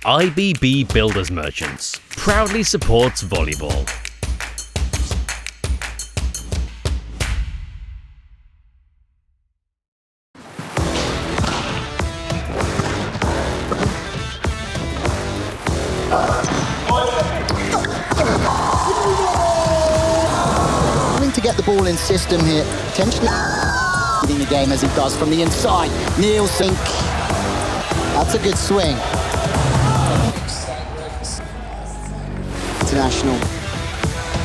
IBB Builders Merchants proudly supports volleyball. To get the ball in system here, potentially leading the game as he does from the inside. Nielsen, that's a good swing. International,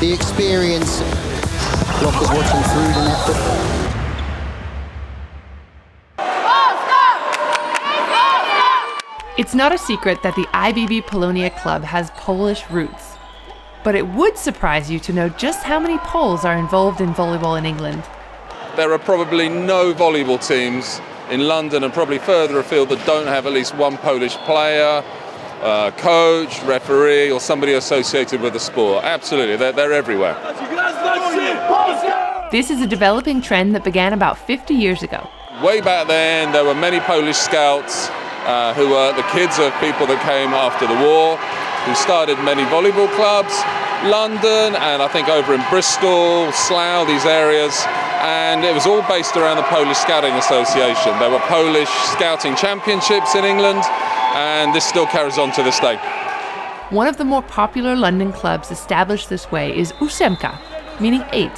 the experience. Blockers watching through the net. It's not a secret that the IBB Polonia Club has Polish roots. But it would surprise you to know just how many Poles are involved in volleyball in England. There are probably no volleyball teams in London and probably further afield that don't have at least one Polish player, coach, referee, or somebody associated with the sport. Absolutely, they're everywhere. This is a developing trend that began about 50 years ago. Way back then, there were many Polish scouts who were the kids of people that came after the war, who started many volleyball clubs, London, and I think over in Bristol, Slough, these areas, and it was all based around the Polish Scouting Association. There were Polish scouting championships in England, and this still carries on to this day. One of the more popular London clubs established this way is Ósemka, meaning 8.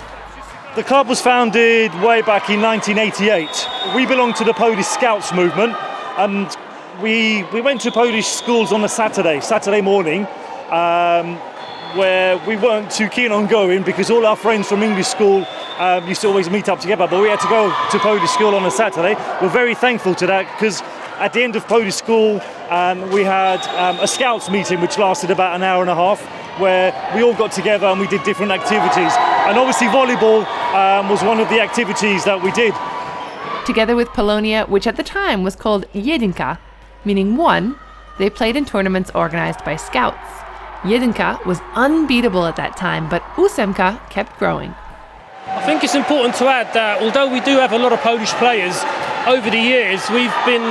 The club was founded way back in 1988. We belong to the Polish Scouts movement, and we went to Polish schools on a Saturday morning, where we weren't too keen on going because all our friends from English school used to always meet up together, but we had to go to Polish school on a Saturday. We're very thankful to that because at the end of Polish school we had a scouts meeting which lasted about an hour and a half, where we all got together and we did different activities, and obviously volleyball was one of the activities that we did. Together with Polonia, which at the time was called Jedynka, meaning 1, they played in tournaments organized by scouts. Jedynka was unbeatable at that time, but Ósemka kept growing. I think it's important to add that although we do have a lot of Polish players, over the years we've been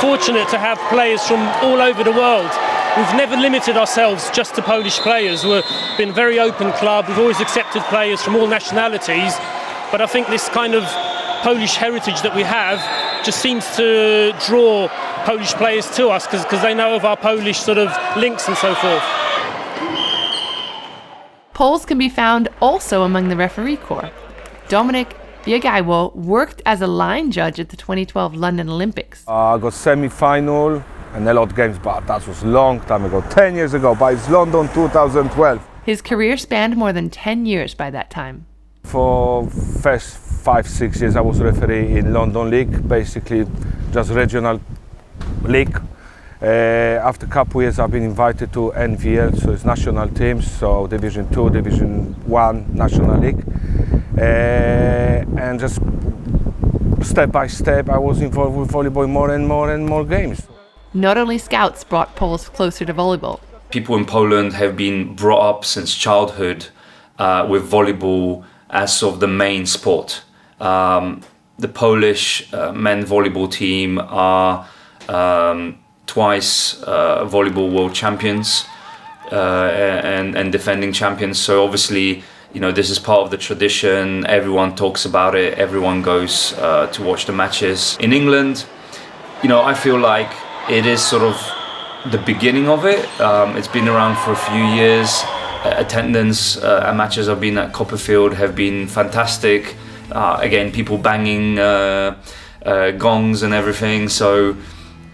fortunate to have players from all over the world. We've never limited ourselves just to Polish players. We've been a very open club. We've always accepted players from all nationalities. But I think this kind of Polish heritage that we have just seems to draw Polish players to us because they know of our Polish sort of links and so forth. Poles can be found also among the referee corps. Dominik Biegajło worked as a line judge at the 2012 London Olympics. I got semi-final and a lot of games, but that was a long time ago, 10 years ago, but it's London 2012. His career spanned more than 10 years by that time. For first 5-6 years I was referee in London League, basically just regional league. After a couple of years I've been invited to NVL, so it's national teams, so Division 2, Division 1, National League. And just step by step I was involved with volleyball more and more games. Not only scouts brought Poles closer to volleyball. People in Poland have been brought up since childhood with volleyball as sort of the main sport. The Polish men volleyball team are twice volleyball world champions and defending champions. So obviously, you know, this is part of the tradition. Everyone talks about it. Everyone goes to watch the matches. In England, you know, I feel like it is sort of the beginning of it. It's been around for a few years. Attendance at matches I've been at Copperfield have been fantastic. Again, people banging gongs and everything. So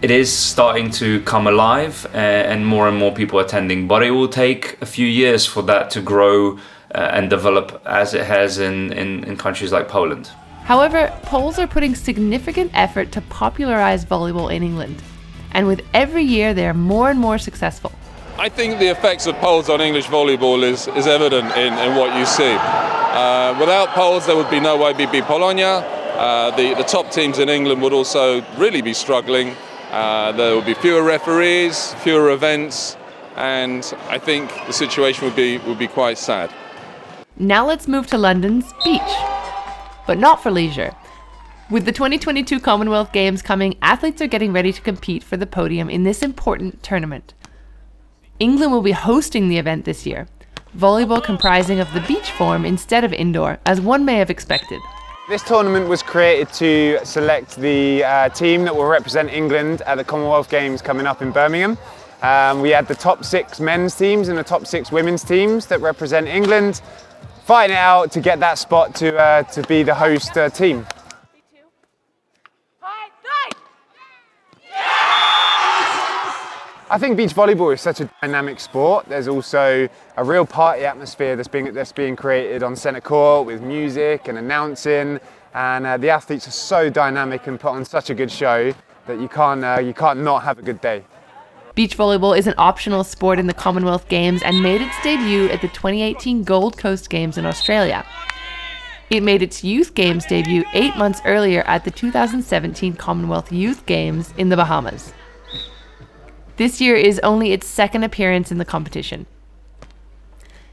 it is starting to come alive and more people attending. But it will take a few years for that to grow and develop as it has in countries like Poland. However, Poles are putting significant effort to popularize volleyball in England. And with every year, they are more and more successful. I think the effects of Poles on English volleyball is evident in what you see. Without Poles, there would be no IBB Polonia. The top teams in England would also really be struggling. There would be fewer referees, fewer events, and I think the situation would be quite sad. Now let's move to London's beach, but not for leisure. With the 2022 Commonwealth Games coming, athletes are getting ready to compete for the podium in this important tournament. England will be hosting the event this year. Volleyball comprising of the beach form instead of indoor, as one may have expected. This tournament was created to select the team that will represent England at the Commonwealth Games coming up in Birmingham. We had the top 6 men's teams and the top 6 women's teams that represent England fighting it out to get that spot to be the host team. I think beach volleyball is such a dynamic sport. There's also a real party atmosphere that's being created on centre court with music and announcing, and the athletes are so dynamic and put on such a good show that you can't not have a good day. Beach volleyball is an optional sport in the Commonwealth Games and made its debut at the 2018 Gold Coast Games in Australia. It made its Youth Games debut 8 months earlier at the 2017 Commonwealth Youth Games in the Bahamas. This year is only its second appearance in the competition.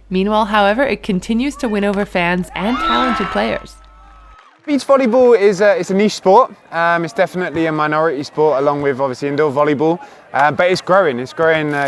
Meanwhile, however, it continues to win over fans and talented players. Beach volleyball is a niche sport. It's definitely a minority sport along with obviously indoor volleyball, but it's growing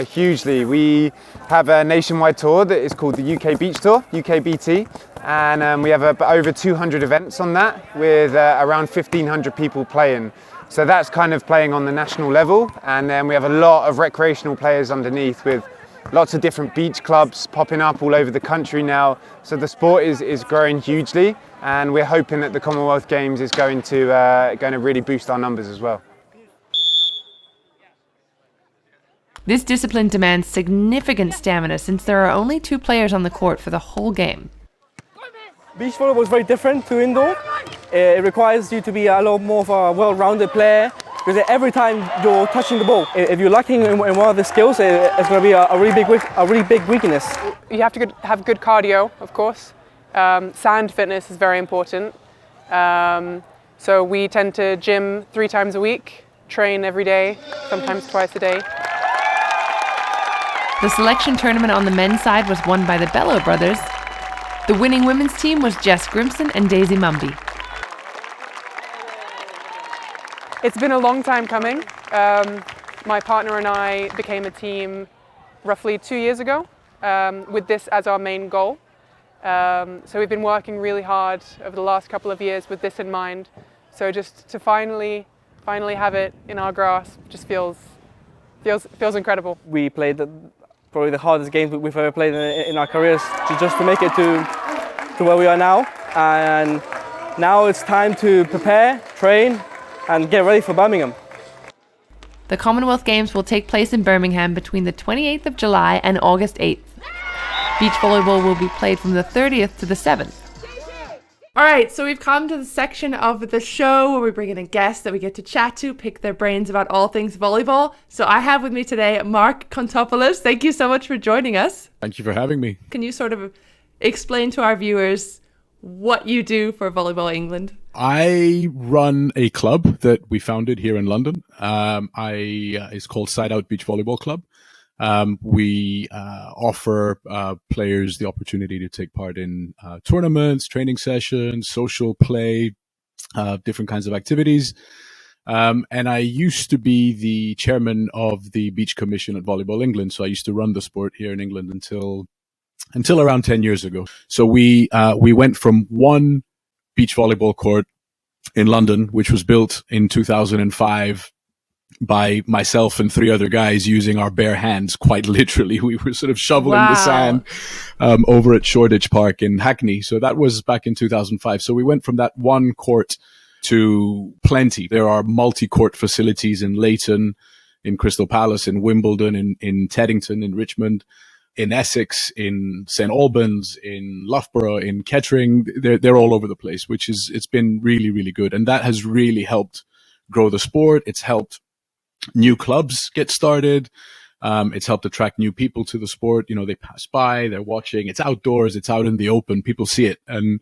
hugely. We have a nationwide tour that is called the UK Beach Tour, UKBT, and we have over 200 events on that with around 1,500 people playing. So that's kind of playing on the national level, and then we have a lot of recreational players underneath with lots of different beach clubs popping up all over the country now. So the sport is growing hugely, and we're hoping that the Commonwealth Games is going to really boost our numbers as well. This discipline demands significant stamina since there are only 2 players on the court for the whole game. Beach volleyball is very different to indoor. It requires you to be a lot more of a well-rounded player because every time you're touching the ball, if you're lacking in one of the skills, it's going to be a really big weakness. You have to have good cardio, of course. Sand fitness is very important. So we tend to gym 3 times a week, train every day, sometimes twice a day. The selection tournament on the men's side was won by the Bello brothers. The winning women's team was Jess Grimson and Daisy Mumby. It's been a long time coming. My partner and I became a team roughly 2 years ago with this as our main goal. So we've been working really hard over the last couple of years with this in mind. So just to finally have it in our grasp just feels incredible. We played probably the hardest games we've ever played in our careers just to make it to where we are now. And now it's time to prepare, train, and get ready for Birmingham. The Commonwealth Games will take place in Birmingham between the 28th of July and August 8th. Beach volleyball will be played from the 30th to the 7th. All right, so we've come to the section of the show where we bring in a guest that we get to chat to, pick their brains about all things volleyball. So I have with me today Mark Kontopoulos. Thank you so much for joining us. Thank you for having me. Can you sort of explain to our viewers what you do for Volleyball England? I run a club that we founded here in London. It's called Side Out Beach Volleyball Club. We offer players the opportunity to take part in tournaments, training sessions, social play, different kinds of activities. And I used to be the chairman of the Beach Commission at Volleyball England. So I used to run the sport here in England until around 10 years ago. So we went from one beach volleyball court in London, which was built in 2005 by myself and 3 other guys using our bare hands, quite literally. We were sort of shoveling the sand over at Shoreditch Park in Hackney. So that was back in 2005. So we went from that one court to plenty. There are multi-court facilities in Leighton, in Crystal Palace, in Wimbledon, in Teddington, in Richmond, in Essex, in St Albans, in Loughborough, in Kettering. They're all over the place, it's been really, really good. And that has really helped grow the sport. It's helped new clubs get started. It's helped attract new people to the sport. You know, they pass by, they're watching. It's outdoors, it's out in the open. People see it. And,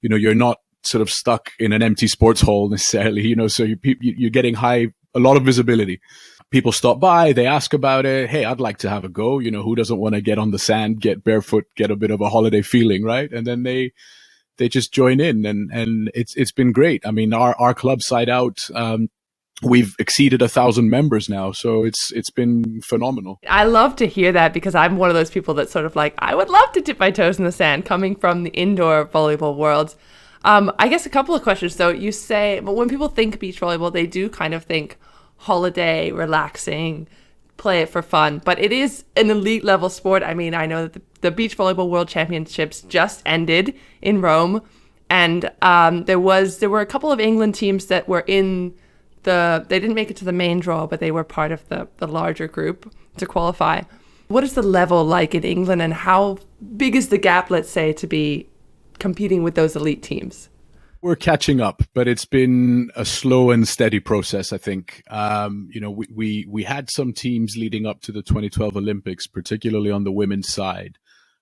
you know, you're not sort of stuck in an empty sports hall necessarily, you know, so you're getting a lot of visibility. People stop by, they ask about it. Hey, I'd like to have a go. You know, who doesn't want to get on the sand, get barefoot, get a bit of a holiday feeling, right? And then they just join in, and it's been great. I mean, our club Side Out, we've exceeded 1,000 members now, so it's been phenomenal. I love to hear that, because I'm one of those people that's sort of like, I would love to dip my toes in the sand, coming from the indoor volleyball world. I guess a couple of questions though. You say, but when people think beach volleyball, they do kind of think holiday, relaxing, play it for fun, but it is an elite level sport. I mean, I know that the Beach Volleyball World Championships just ended in Rome, and there were a couple of England teams that were in they didn't make it to the main draw, but they were part of the larger group to qualify. What is the level like in England, and how big is the gap, let's say, to be competing with those elite teams? We're catching up, but it's been a slow and steady process, I think. We had some teams leading up to the 2012 Olympics, particularly on the women's side.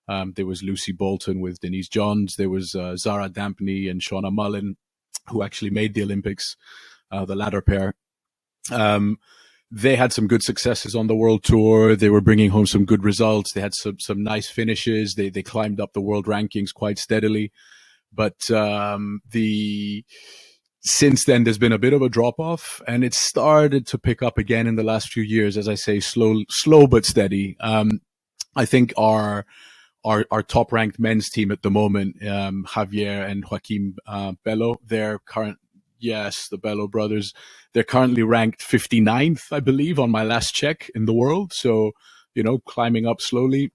There was Lucy Bolton with Denise Johns. There was Zara Dampney and Shauna Mullen, who actually made the Olympics, the latter pair. They had some good successes on the world tour. They were bringing home some good results. They had some nice finishes. They climbed up the world rankings quite steadily. But since then, there's been a bit of a drop off, and it's started to pick up again in the last few years. As I say, slow but steady. I think our top ranked men's team at the moment, Javier and Joaquim Bello, the Bello brothers, they're currently ranked 59th, I believe, on my last check in the world. So, climbing up slowly.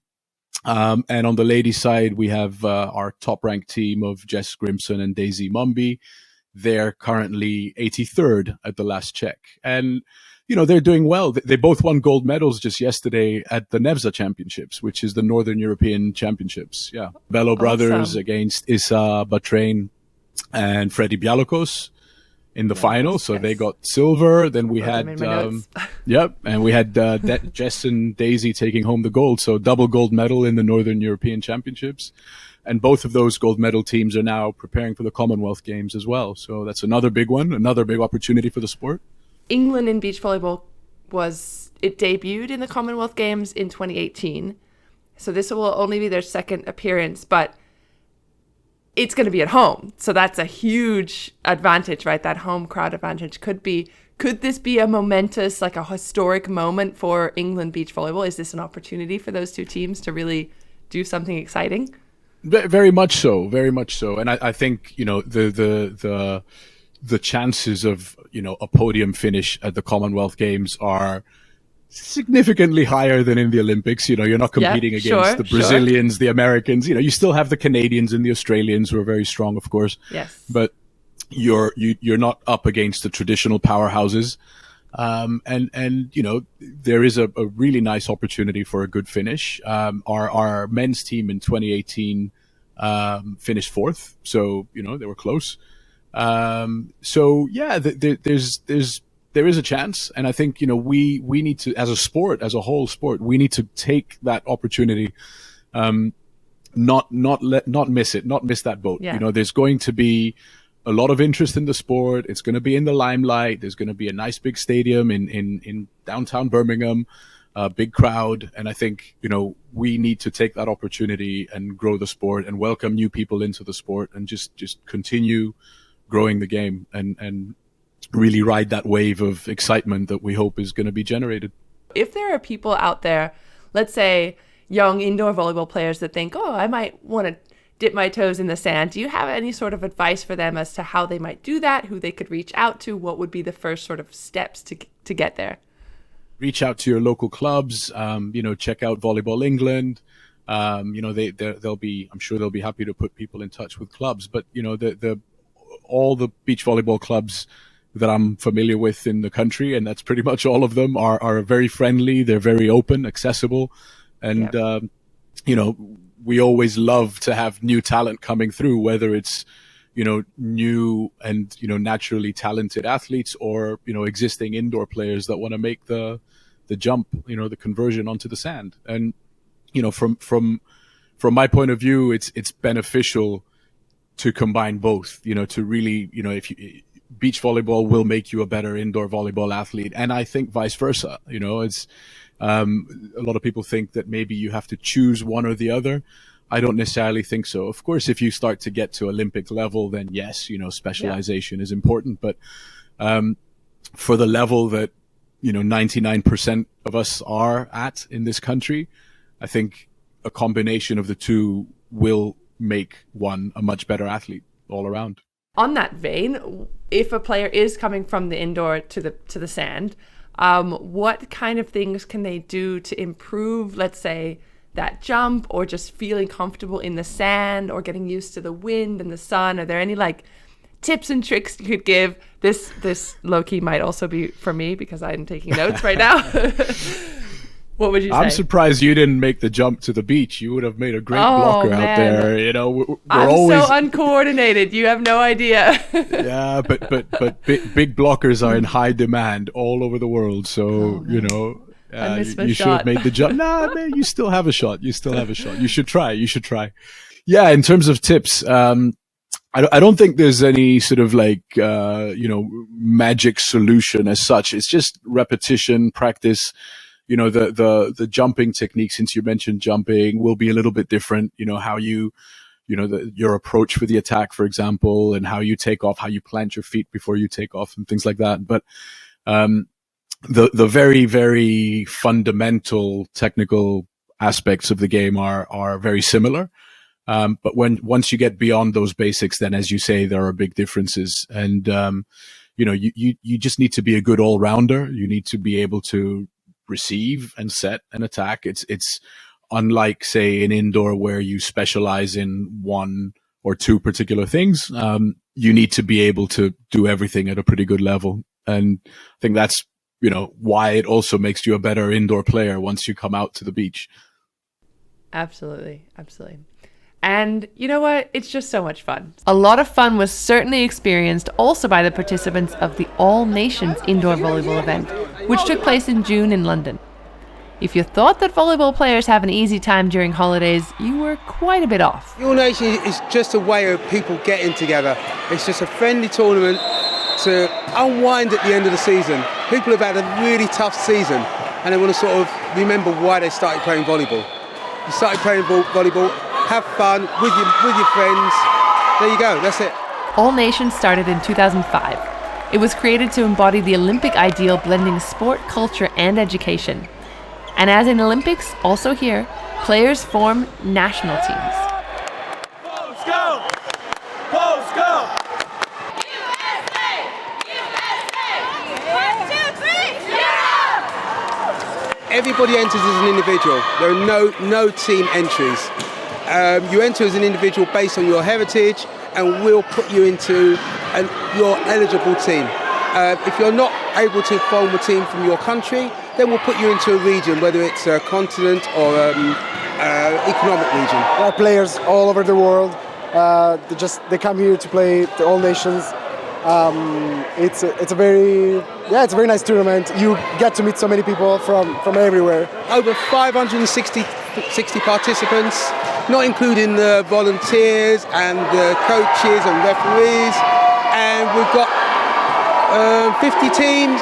And on the ladies' side, we have our top-ranked team of Jess Grimson and Daisy Mumby. They're currently 83rd at the last check. And, they're doing well. They both won gold medals just yesterday at the Nevza Championships, which is the Northern European Championships. Yeah. Bello brothers against Issa Batrain and Freddie Bialokos in the final. So they got silver. Then we had, and we had Jess and Daisy taking home the gold. So double gold medal in the Northern European Championships. And both of those gold medal teams are now preparing for the Commonwealth Games as well. So that's another big one, another big opportunity for the sport. England in beach volleyball it debuted in the Commonwealth Games in 2018. So this will only be their second appearance, but it's going to be at home. So that's a huge advantage, right? That home crowd advantage could this be a momentous, like a historic moment for England beach volleyball? Is this an opportunity for those two teams to really do something exciting? Very much so, very much so. And I think, the chances of, a podium finish at the Commonwealth Games are significantly higher than in the Olympics. You're not competing against the Brazilians, the Americans. You still have the Canadians and the Australians, who are very strong, of course. Yes. But you're not up against the traditional powerhouses. And there is a really nice opportunity for a good finish. Our men's team in 2018 finished fourth, so they were close. There is a chance, and I think we need to, as a sport, as a whole sport, we need to take that opportunity, not miss it, not miss that boat. Yeah. There's going to be a lot of interest in the sport. It's going to be in the limelight. There's going to be a nice big stadium in downtown Birmingham, a big crowd, and I think we need to take that opportunity and grow the sport and welcome new people into the sport and just continue growing the game and really ride that wave of excitement that we hope is going to be generated. If there are people out there, let's say young indoor volleyball players that think, I might want to dip my toes in the sand, do you have any sort of advice for them as to how they might do that, who they could reach out to? What would be the first sort of steps to get there? Reach out to your local clubs, check out Volleyball England. They'll be, I'm sure they'll be happy to put people in touch with clubs, but all the beach volleyball clubs that I'm familiar with in the country, and that's pretty much all of them, are very friendly. They're very open, accessible. And, we always love to have new talent coming through, whether it's, new and, naturally talented athletes or, existing indoor players that want to make the jump, the conversion onto the sand. And, from my point of view, it's beneficial to combine both, to really, beach volleyball will make you a better indoor volleyball athlete. And I think vice versa, it's, a lot of people think that maybe you have to choose one or the other. I don't necessarily think so. Of course, if you start to get to Olympic level, then yes, specialization is important. But, for the level that, 99% of us are at in this country, I think a combination of the two will make one a much better athlete all around. On that vein, if a player is coming from the indoor to the sand, what kind of things can they do to improve, let's say, that jump, or just feeling comfortable in the sand, or getting used to the wind and the sun? Are there any tips and tricks you could give? This low-key might also be for me because I'm taking notes right now. What would you say? I'm surprised you didn't make the jump to the beach. You would have made a great blocker out there. I'm always so uncoordinated. You have no idea. Yeah, but big blockers are in high demand all over the world. So you should have made the jump. Nah, man, you still have a shot. You should try. Yeah, in terms of tips, I don't think there's any sort of magic solution as such. It's just repetition, practice. The jumping technique, since you mentioned jumping, will be a little bit different. How your approach for the attack, for example, and how you take off, how you plant your feet before you take off, and things like that. But the very, very fundamental technical aspects of the game are very similar. But once you get beyond those basics, then, as you say, there are big differences. And you just need to be a good all rounder. You need to be able to receive and set and attack. It's unlike, say, an indoor where you specialize in one or two particular things. You need to be able to do everything at a pretty good level. And I think that's, why it also makes you a better indoor player once you come out to the beach. Absolutely. And you know what? It's just so much fun. A lot of fun was certainly experienced also by the participants of the All Nations indoor volleyball event, which took place in June in London. If you thought that volleyball players have an easy time during holidays, you were quite a bit off. The All Nations is just a way of people getting together. It's just a friendly tournament to unwind at the end of the season. People have had a really tough season and they want to sort of remember why they started playing volleyball. You started playing volleyball, have fun with your friends. There you go, that's it. All Nations started in 2005. It was created to embody the Olympic ideal, blending sport, culture, and education. And as in Olympics, also here, players form national teams. Post go! Post go! USA! USA! 1, 2, 3, 0! Everybody enters as an individual. There are no team entries. You enter as an individual based on your heritage, and we'll put you into your eligible team. If you're not able to form a team from your country, then we'll put you into a region, whether it's a continent or economic region. There are players all over the world. They come here to play the All Nations. It's a very nice tournament. You get to meet so many people from everywhere. Over 560 participants, not including the volunteers and the coaches and referees. And we've got 50 teams,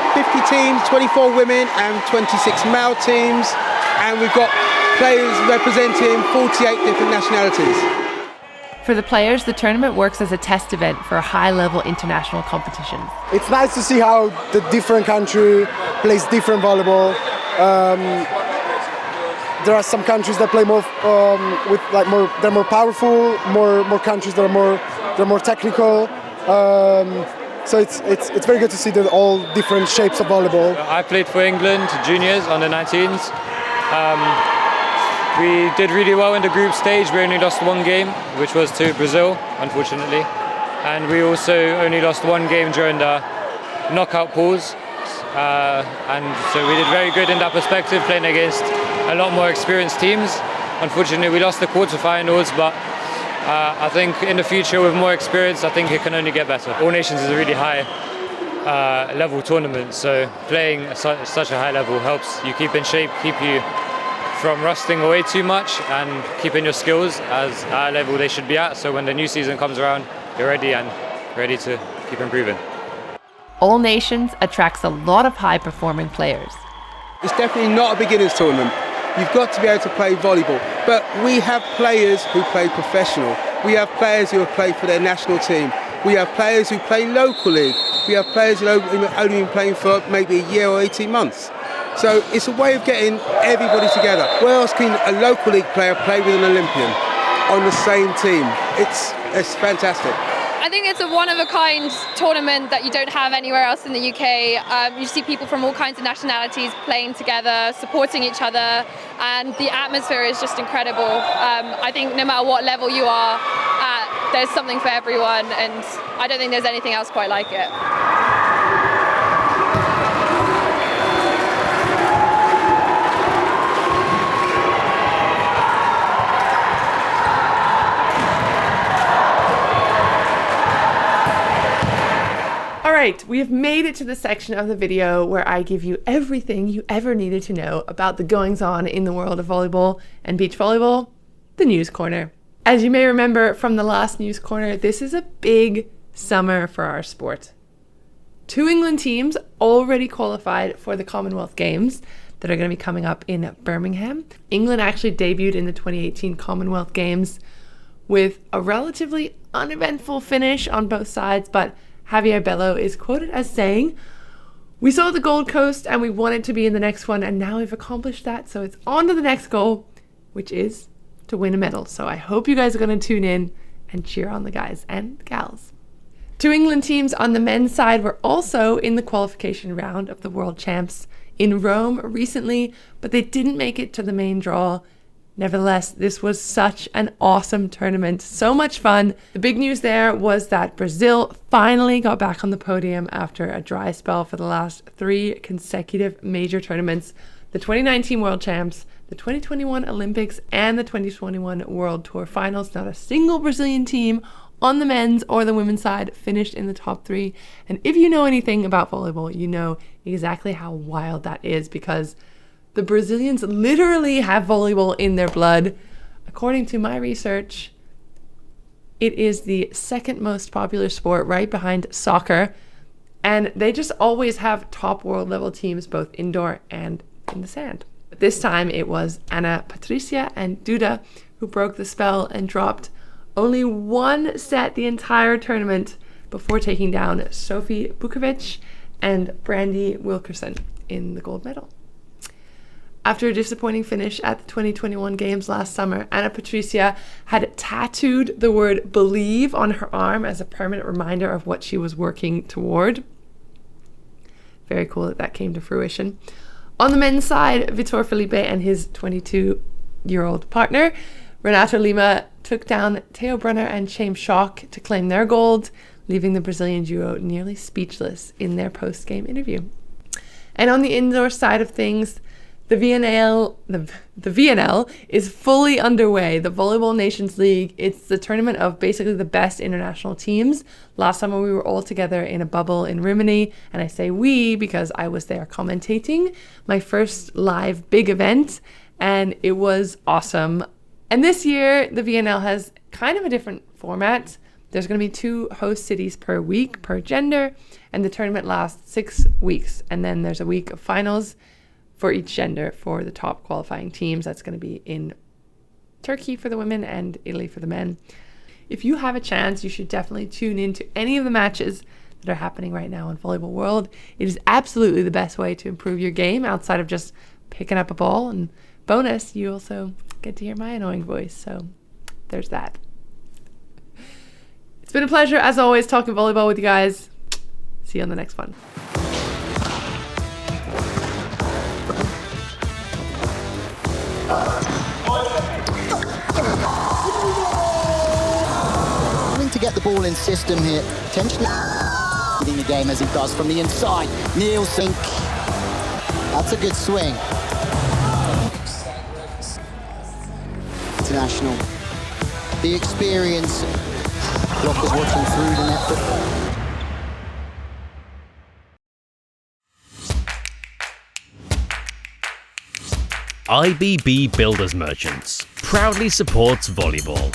24 women and 26 male teams. And we've got players representing 48 different nationalities. For the players, the tournament works as a test event for high-level international competitions. It's nice to see how the different country plays different volleyball. There are some countries that play more they're more powerful. More countries that are more technical. So it's very good to see all different shapes of volleyball. I played for England juniors under 19s. We did really well in the group stage. We only lost one game, which was to Brazil, unfortunately. And we also only lost one game during the knockout pools. And so we did very good in that perspective, playing against a lot more experienced teams. Unfortunately, we lost the quarterfinals, but I think in the future, with more experience, I think it can only get better. All Nations is a really high level tournament, so playing at such a high level helps you keep in shape, keep you from rusting away too much, and keeping your skills as at a level they should be at, so when the new season comes around, you're ready to keep improving. All Nations attracts a lot of high-performing players. It's definitely not a beginners tournament. You've got to be able to play volleyball, but we have players who play professional. We have players who have played for their national team. We have players who play local league. We have players who have only been playing for maybe a year or 18 months. So it's a way of getting everybody together. Where else can a local league player play with an Olympian on the same team? It's fantastic. I think it's a one-of-a-kind tournament that you don't have anywhere else in the UK. You see people from all kinds of nationalities playing together, supporting each other, and the atmosphere is just incredible. I think no matter what level you are at, there's something for everyone, and I don't think there's anything else quite like it. Alright, we have made it to the section of the video where I give you everything you ever needed to know about the goings-on in the world of volleyball and beach volleyball, the News Corner. As you may remember from the last News Corner, this is a big summer for our sport. 2 England teams already qualified for the Commonwealth Games that are going to be coming up in Birmingham. England actually debuted in the 2018 Commonwealth Games with a relatively uneventful finish on both sides, but Javier Bello is quoted as saying, "We saw the Gold Coast and we wanted to be in the next one, and now we've accomplished that, so it's on to the next goal, which is to win a medal." So I hope you guys are going to tune in and cheer on the guys and gals. 2 England teams on the men's side were also in the qualification round of the World Champs in Rome recently, but they didn't make it to the main draw. Nevertheless, this was such an awesome tournament. So much fun. The big news there was that Brazil finally got back on the podium after a dry spell for the last 3 consecutive major tournaments. The 2019 World Champs, the 2021 Olympics, and the 2021 World Tour Finals. Not a single Brazilian team on the men's or the women's side finished in the top 3. And if you know anything about volleyball, you know exactly how wild that is, because the Brazilians literally have volleyball in their blood. According to my research, it is the 2nd most popular sport right behind soccer. And they just always have top world level teams, both indoor and in the sand. But this time it was Ana Patricia and Duda who broke the spell and dropped only 1 set the entire tournament before taking down Sophie Bukovic and Brandy Wilkerson in the gold medal. After a disappointing finish at the 2021 Games last summer, Ana Patricia had tattooed the word "believe" on her arm as a permanent reminder of what she was working toward. Very cool that came to fruition. On the men's side, Vitor Felipe and his 22-year-old partner, Renato Lima, took down Theo Brunner and Shame Schock to claim their gold, leaving the Brazilian duo nearly speechless in their post-game interview. And on the indoor side of things, the VNL is fully underway. The Volleyball Nations League, it's the tournament of basically the best international teams. Last summer we were all together in a bubble in Rimini, and I say we because I was there commentating my first live big event, and it was awesome. And this year the VNL has kind of a different format. There's going to be 2 host cities per week per gender, and the tournament lasts 6 weeks, and then there's a week of finals for each gender for the top qualifying teams. That's going to be in Turkey for the women and Italy for the men. If you have a chance, you should definitely tune in to any of the matches that are happening right now in Volleyball World. It is absolutely the best way to improve your game outside of just picking up a ball. And bonus, you also get to hear my annoying voice. So there's that. It's been a pleasure, as always, talking volleyball with you guys. See you on the next one. To get the ball in system here, potentially leading the game as he does from the inside. Nielsen, that's a good swing. International, the experience. Blockers watching through the net. IBB Builders Merchants proudly supports volleyball.